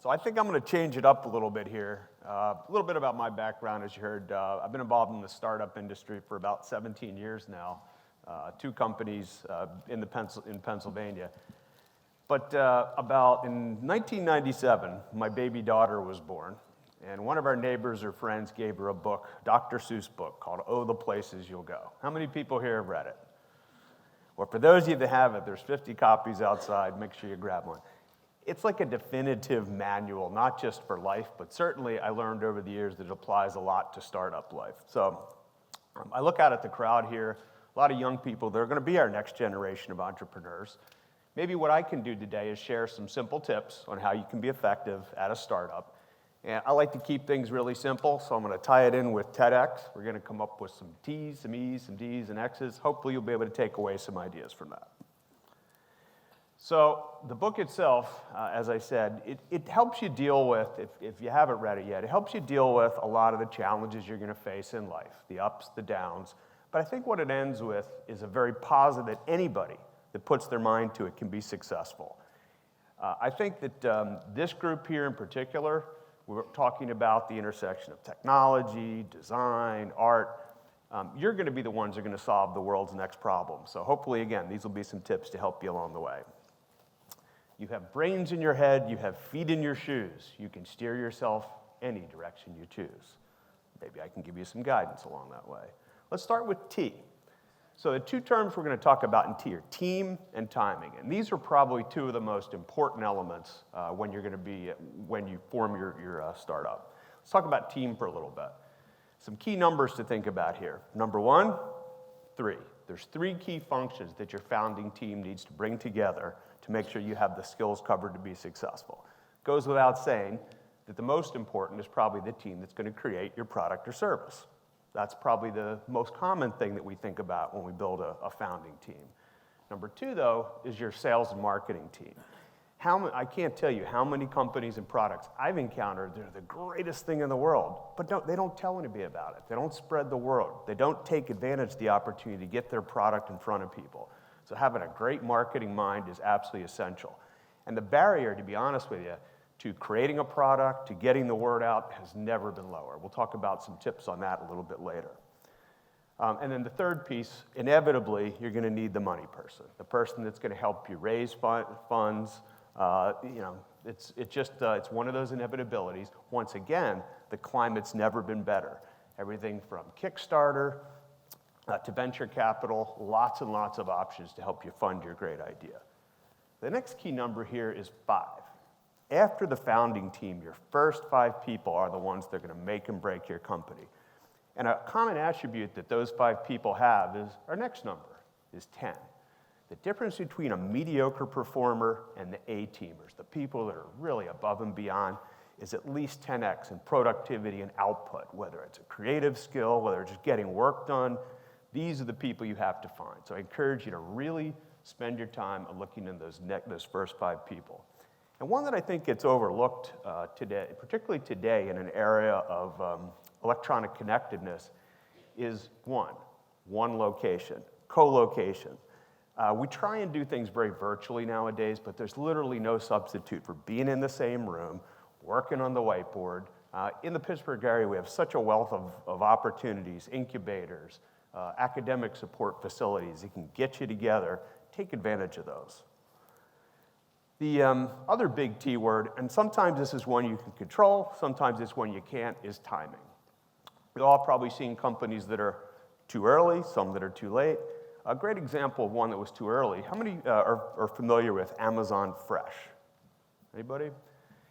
So I think I'm going to change it up a little bit here. A little bit about my background, as you heard. I've been involved in the startup industry for about 17 years now, 2 companies in Pennsylvania. But about in 1997, my baby daughter was born, and one of our neighbors or friends gave her a book, Dr. Seuss book, called Oh, the Places You'll Go. How many people here have read it? Well, for those of you that have it, there's 50 copies outside. Make sure you grab one. It's like a definitive manual, not just for life, but certainly I learned over the years that it applies a lot to startup life. So I look out at the crowd here, a lot of young people. They're going to be our next generation of entrepreneurs. Maybe what I can do today is share some simple tips on how you can be effective at a startup. And I like to keep things really simple, so I'm going to tie it in with TEDx. We're going to come up with some T's, some E's, some D's, and X's. Hopefully you'll be able to take away some ideas from that. So the book itself, as I said, it helps you deal with, if you haven't read it yet, it helps you deal with a lot of the challenges you're going to face in life, the ups, the downs. But I think what it ends with is a very positive that anybody that puts their mind to it can be successful. I think that this group here in particular, we're talking about the intersection of technology, design, art. You're going to be the ones who are going to solve the world's next problem. So hopefully, again, these will be some tips to help you along the way. You have brains in your head, you have feet in your shoes. You can steer yourself any direction you choose. Maybe I can give you some guidance along that way. Let's start with T. So the 2 terms we're going to talk about in T are team and timing. And these are probably 2 of the most important elements when you form your startup. Let's talk about team for a little bit. Some key numbers to think about here. Number 1, 3. There's 3 key functions that your founding team needs to bring together to make sure you have the skills covered to be successful. Goes without saying that the most important is probably the team that's going to create your product or service. That's probably the most common thing that we think about when we build a founding team. Number 2, though, is your sales and marketing team. I can't tell you how many companies and products I've encountered that are the greatest thing in the world, but they don't tell anybody about it. They don't spread the word. They don't take advantage of the opportunity to get their product in front of people. So having a great marketing mind is absolutely essential. And the barrier, to be honest with you, to creating a product, to getting the word out, has never been lower. We'll talk about some tips on that a little bit later. And then the third piece, inevitably, you're going to need the money person, the person that's going to help you raise funds. It's one of those inevitabilities. Once again, the climate's never been better. Everything from Kickstarter to venture capital, lots and lots of options to help you fund your great idea. The next key number here is 5. After the founding team, your first 5 people are the ones that are going to make and break your company. And a common attribute that those 5 people have is our next number, is 10. The difference between a mediocre performer and the A-teamers, the people that are really above and beyond, is at least 10x in productivity and output, whether it's a creative skill, whether it's just getting work done. These are the people you have to find. So I encourage you to really spend your time looking in those first 5 people. And one that I think gets overlooked today, particularly today in an area of electronic connectedness, is one location, co-location. We try and do things very virtually nowadays, but there's literally no substitute for being in the same room, working on the whiteboard. In the Pittsburgh area, we have such a wealth of opportunities, incubators, academic support facilities that can get you together. Take advantage of those. The other big T word, and sometimes this is one you can control, sometimes it's one you can't, is timing. We've all probably seen companies that are too early, some that are too late. A great example of one that was too early. How many are familiar with Amazon Fresh? Anybody?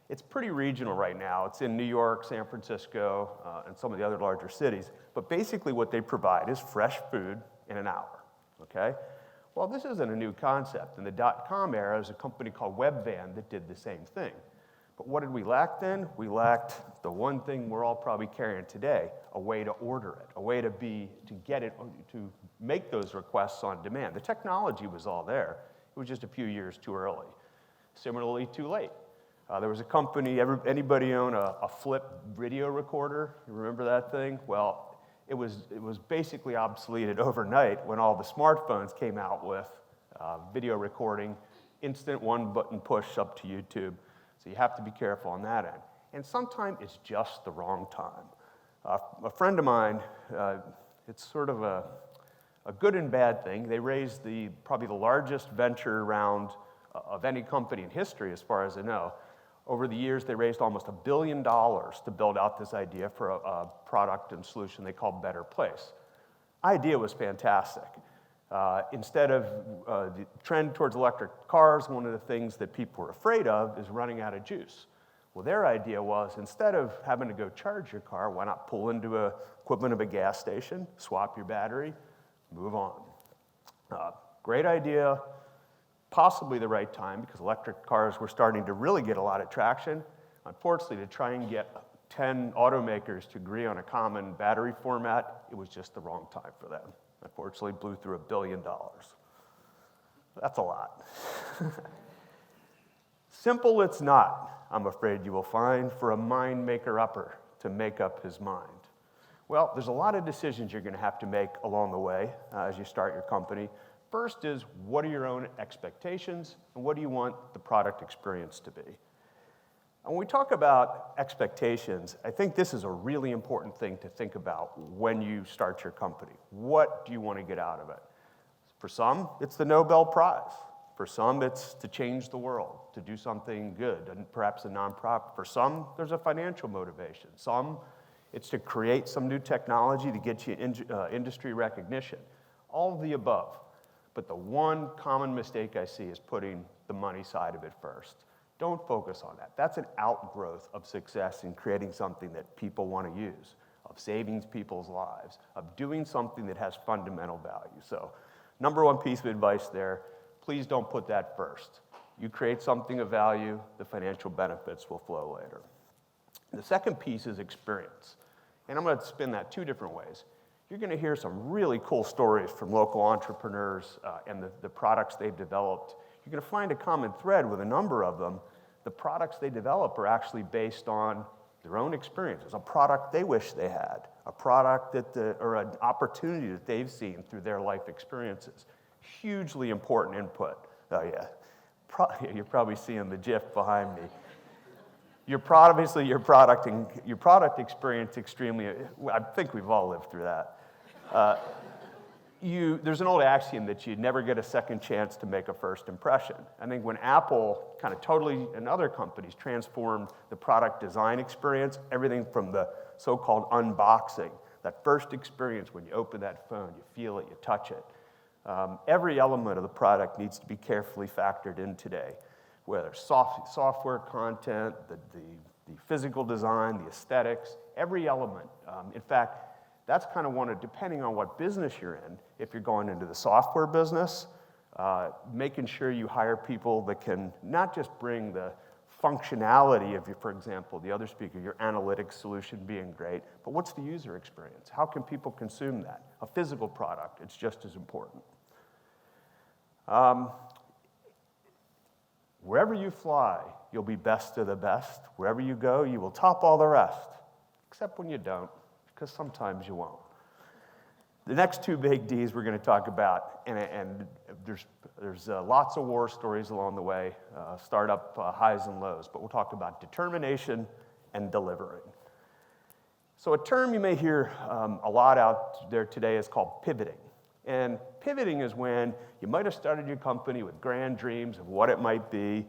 It's pretty regional right now. It's in New York, San Francisco, and some of the other larger cities. But basically what they provide is fresh food in an hour, okay? Well, this isn't a new concept. In the dot-com era, there was a company called Webvan that did the same thing. But what did we lack then? We lacked the one thing we're all probably carrying today, a way to order it, a way to get it, to make those requests on demand. The technology was all there. It was just a few years too early. Similarly, too late. There was a company, anybody own a flip video recorder? You remember that thing? Well, it was basically obsoleted overnight when all the smartphones came out with video recording, instant one-button push up to YouTube. So you have to be careful on that end. And sometimes it's just the wrong time. A friend of mine, it's sort of a good and bad thing. They raised probably the largest venture round of any company in history, as far as I know. Over the years, they raised almost $1 billion to build out this idea for a product and solution they called Better Place. Idea was fantastic. Instead of the trend towards electric cars, one of the things that people were afraid of is running out of juice. Well, their idea was, instead of having to go charge your car, why not pull into a equivalent of a gas station, swap your battery, move on. Great idea, possibly the right time, because electric cars were starting to really get a lot of traction. Unfortunately, to try and get 10 automakers to agree on a common battery format, it was just the wrong time for them. Unfortunately, blew through $1 billion. That's a lot. Simple it's not, I'm afraid you will find, for a mind maker-upper to make up his mind. Well, there's a lot of decisions you're going to have to make along the way as you start your company. First is, what are your own expectations, and what do you want the product experience to be? And when we talk about expectations, I think this is a really important thing to think about when you start your company. What do you want to get out of it? For some, it's the Nobel Prize. For some, it's to change the world, to do something good, and perhaps a nonprofit. For some, there's a financial motivation. Some, it's to create some new technology to get you industry recognition. All of the above. But the one common mistake I see is putting the money side of it first. Don't focus on that. That's an outgrowth of success in creating something that people want to use, of saving people's lives, of doing something that has fundamental value. So, number one piece of advice there, please don't put that first. You create something of value, the financial benefits will flow later. The second piece is experience. And I'm going to spin that two different ways. You're going to hear some really cool stories from local entrepreneurs and the products they've developed. You're going to find a common thread with a number of them. The products they develop are actually based on their own experiences, a product they wish they had, a product or an opportunity that they've seen through their life experiences. Hugely important input. Oh yeah, you're probably seeing the GIF behind me. Obviously your product experience extremely. I think we've all lived through that. There's an old axiom that you never get a second chance to make a first impression. I think when Apple kind of totally, and other companies, transformed the product design experience, everything from the so-called unboxing, that first experience when you open that phone, you feel it, you touch it. Every element of the product needs to be carefully factored in today, whether software content, the physical design, the aesthetics, every element. In fact, that's kind of depending on what business you're in, if you're going into the software business, making sure you hire people that can not just bring the functionality of, for example, the other speaker, your analytics solution being great, but what's the user experience? How can people consume that? A physical product, it's just as important. Wherever you fly, you'll be best of the best. Wherever you go, you will top all the rest, except when you don't, because sometimes you won't. The next two big Ds we're going to talk about, and there's lots of war stories along the way, startup highs and lows, but we'll talk about determination and delivering. So a term you may hear a lot out there today is called pivoting. And pivoting is when you might have started your company with grand dreams of what it might be,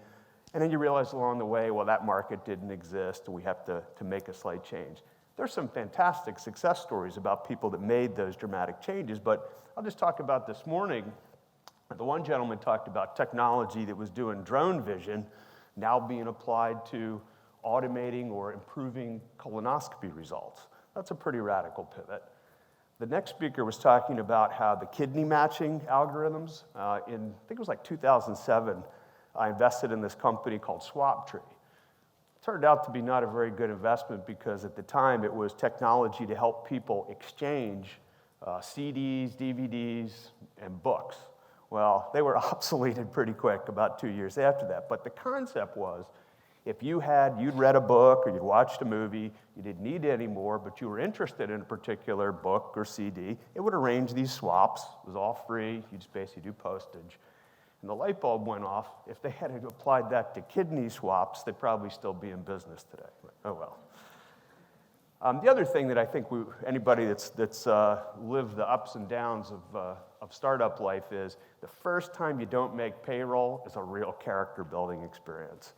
and then you realize along the way, well, that market didn't exist, and we have to make a slight change. There's some fantastic success stories about people that made those dramatic changes, but I'll just talk about this morning. The one gentleman talked about technology that was doing drone vision now being applied to automating or improving colonoscopy results. That's a pretty radical pivot. The next speaker was talking about how the kidney matching algorithms, I think it was like 2007, I invested in this company called SwapTree. It turned out to be not a very good investment because at the time it was technology to help people exchange CDs, DVDs, and books. Well, they were obsoleted pretty quick about 2 years after that. But the concept was, if you'd read a book or you'd watched a movie, you didn't need it anymore, but you were interested in a particular book or CD, it would arrange these swaps. It was all free. You just basically do postage. and the light bulb went off. If they had applied that to kidney swaps, they'd probably still be in business today. But, oh well. The other thing that I think anybody that's lived the ups and downs of startup life is the first time you don't make payroll is a real character building experience.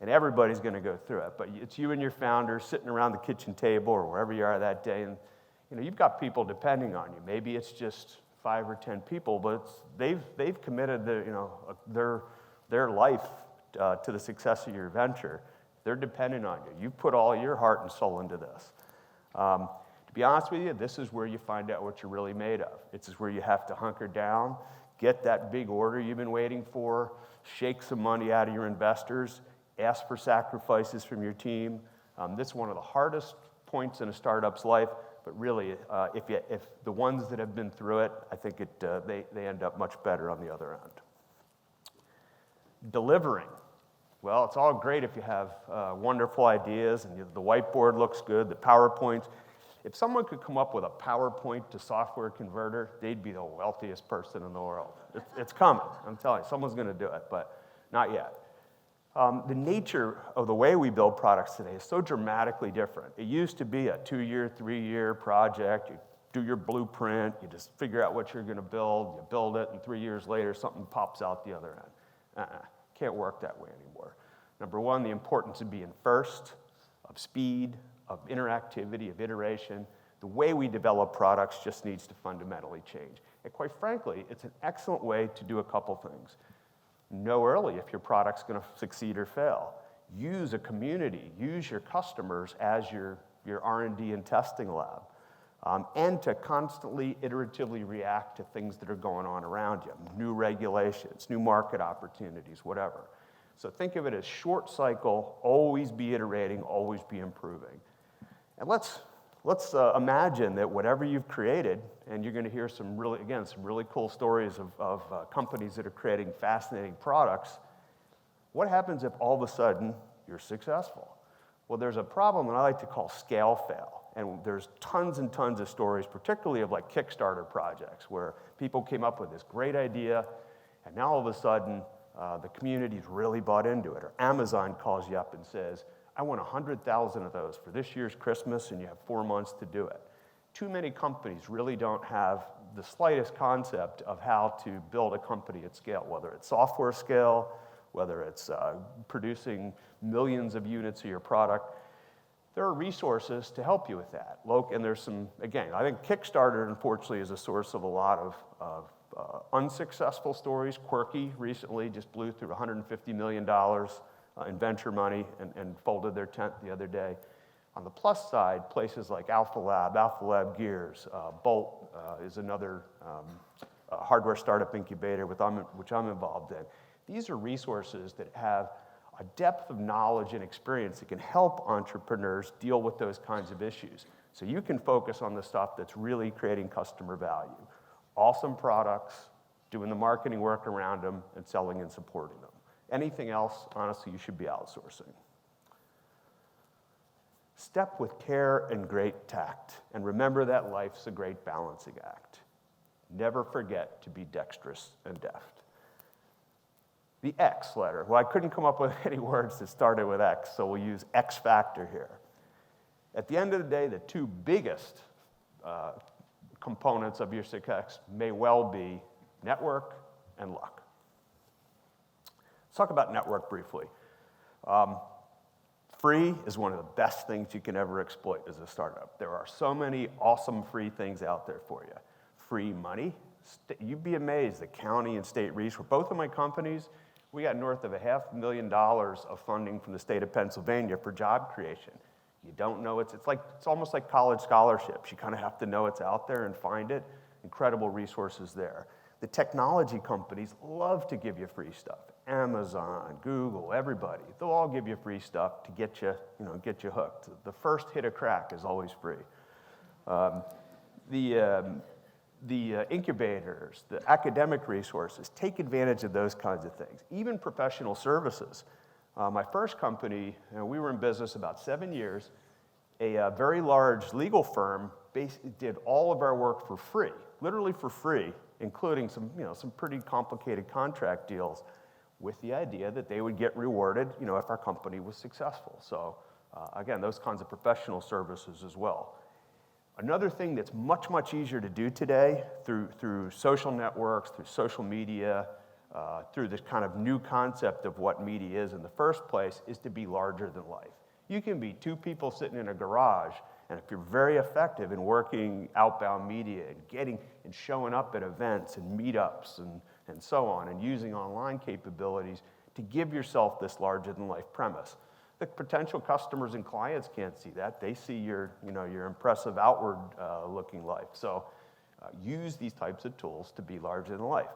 And everybody's going to go through it. But it's you and your founder sitting around the kitchen table or wherever you are that day, and you've got people depending on you. Maybe it's just 5 or 10 people, but they've committed their life to the success of your venture. They're dependent on you. You've put all your heart and soul into this. To be honest with you, this is where you find out what you're really made of. This is where you have to hunker down, get that big order you've been waiting for, shake some money out of your investors, ask for sacrifices from your team. This is one of the hardest points in a startup's life, but really, if the ones that have been through it, I think they end up much better on the other end. Delivering. Well, it's all great if you have wonderful ideas and the whiteboard looks good, the PowerPoints. If someone could come up with a PowerPoint to software converter, they'd be the wealthiest person in the world. It's coming, I'm telling you. Someone's going to do it, but not yet. The nature of the way we build products today is so dramatically different. It used to be a 2-year, 3-year project. You do your blueprint, you just figure out what you're going to build, you build it, and 3 years later, something pops out the other end. Can't work that way anymore. Number one, the importance of being first, of speed, of interactivity, of iteration. The way we develop products just needs to fundamentally change. And quite frankly, it's an excellent way to do a couple things. Know early if your product's going to succeed or fail. Use a community, use your customers as your R&D and testing lab. And to constantly, iteratively react to things that are going on around you, new regulations, new market opportunities, whatever. So think of it as short cycle, always be iterating, always be improving. And let's imagine that whatever you've created, and you're going to hear some really cool stories of companies that are creating fascinating products. What happens if all of a sudden you're successful? Well, there's a problem that I like to call scale fail. And there's tons and tons of stories, particularly of like Kickstarter projects, where people came up with this great idea, and now all of a sudden, the community's really bought into it. Or Amazon calls you up and says, I want 100,000 of those for this year's Christmas, and you have 4 months to do it. Too many companies really don't have the slightest concept of how to build a company at scale, whether it's software scale, whether it's producing millions of units of your product. There are resources to help you with that. And there's some, again, I think Kickstarter, unfortunately, is a source of a lot of unsuccessful stories. Quirky recently just blew through $150 million in venture money and folded their tent the other day. On the plus side, places like Alpha Lab Gears, Bolt is another hardware startup incubator which I'm involved in. These are resources that have a depth of knowledge and experience that can help entrepreneurs deal with those kinds of issues. So you can focus on the stuff that's really creating customer value. Awesome products, doing the marketing work around them, and selling and supporting them. Anything else, honestly, you should be outsourcing. Step with care and great tact, and remember that life's a great balancing act. Never forget to be dexterous and deft. The X letter. Well, I couldn't come up with any words that started with X, so we'll use X factor here. At the end of the day, the two biggest components of your success may well be network and luck. Let's talk about network briefly. Free is one of the best things you can ever exploit as a startup. There are so many awesome free things out there for you. Free money. You'd be amazed, the county and state research. Both of my companies, we got north of $500,000 of funding from the state of Pennsylvania for job creation. You don't know it's almost like college scholarships. You kind of have to know it's out there and find it. Incredible resources there. The technology companies love to give you free stuff. Amazon, Google, everybody. They'll all give you free stuff to get you hooked. The first hit of crack is always free. The incubators, the academic resources, take advantage of those kinds of things. Even professional services. My first company, we were in business about 7 years. A very large legal firm did all of our work for free, literally for free, including some pretty complicated contract deals, with the idea that they would get rewarded, if our company was successful. So again, those kinds of professional services as well. Another thing that's much, much easier to do today through social networks, through social media, through this kind of new concept of what media is in the first place, is to be larger than life. You can be two people sitting in a garage, and if you're very effective in working outbound media and showing up at events and meetups and so on, and using online capabilities to give yourself this larger than life premise. The potential customers and clients can't see that. They see your impressive outward looking life. So use these types of tools to be larger than life.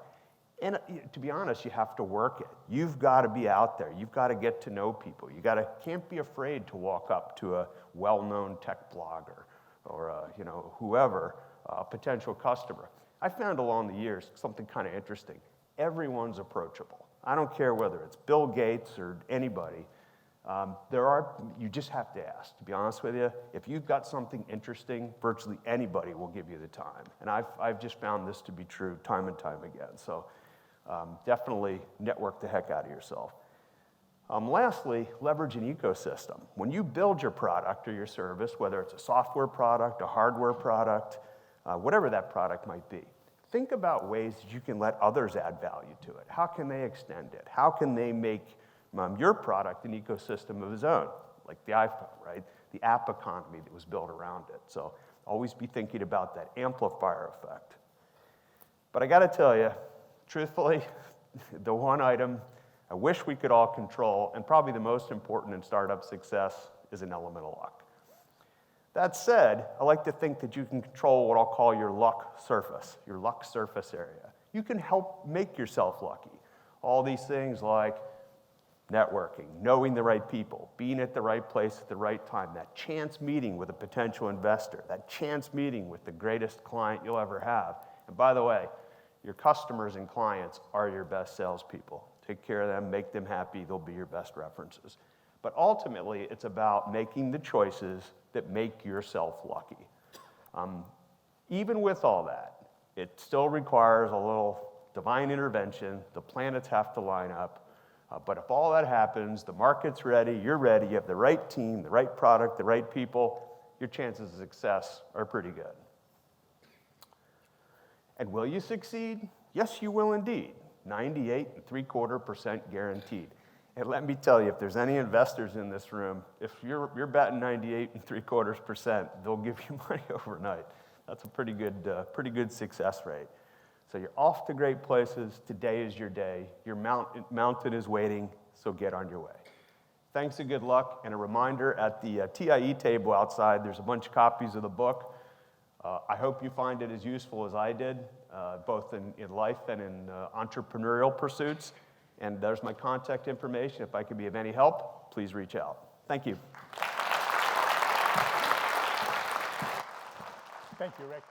And to be honest, you have to work it. You've got to be out there. You've got to get to know people. Can't be afraid to walk up to a well-known tech blogger or whoever, a potential customer. I found along the years something kind of interesting. Everyone's approachable. I don't care whether it's Bill Gates or anybody. You just have to ask. To be honest with you, if you've got something interesting, virtually anybody will give you the time. And I've just found this to be true time and time again. So definitely network the heck out of yourself. Lastly, leverage an ecosystem. When you build your product or your service, whether it's a software product, a hardware product, whatever that product might be, think about ways that you can let others add value to it. How can they extend it? How can they make your product an ecosystem of its own, like the iPhone, right? The app economy that was built around it. So always be thinking about that amplifier effect. But I got to tell you, truthfully, the one item I wish we could all control, and probably the most important in startup success, is an element of luck. That said, I like to think that you can control what I'll call your luck surface area. You can help make yourself lucky. All these things like networking, knowing the right people, being at the right place at the right time, that chance meeting with a potential investor, that chance meeting with the greatest client you'll ever have. And by the way, your customers and clients are your best salespeople. Take care of them, make them happy, they'll be your best references. But ultimately, it's about making the choices that make yourself lucky. Even with all that, it still requires a little divine intervention. The planets have to line up. But if all that happens, the market's ready, you're ready, you have the right team, the right product, the right people, your chances of success are pretty good. And will you succeed? Yes, you will indeed. 98.75% guaranteed. And let me tell you, if there's any investors in this room, if you're betting 98.75%, they'll give you money overnight. That's a pretty good success rate. So you're off to great places. Today is your day. Your mountain is waiting, so get on your way. Thanks and good luck. And a reminder, at the TIE table outside, there's a bunch of copies of the book. I hope you find it as useful as I did, both in life and in entrepreneurial pursuits. And there's my contact information. If I can be of any help, please reach out. Thank you. Thank you, Rick.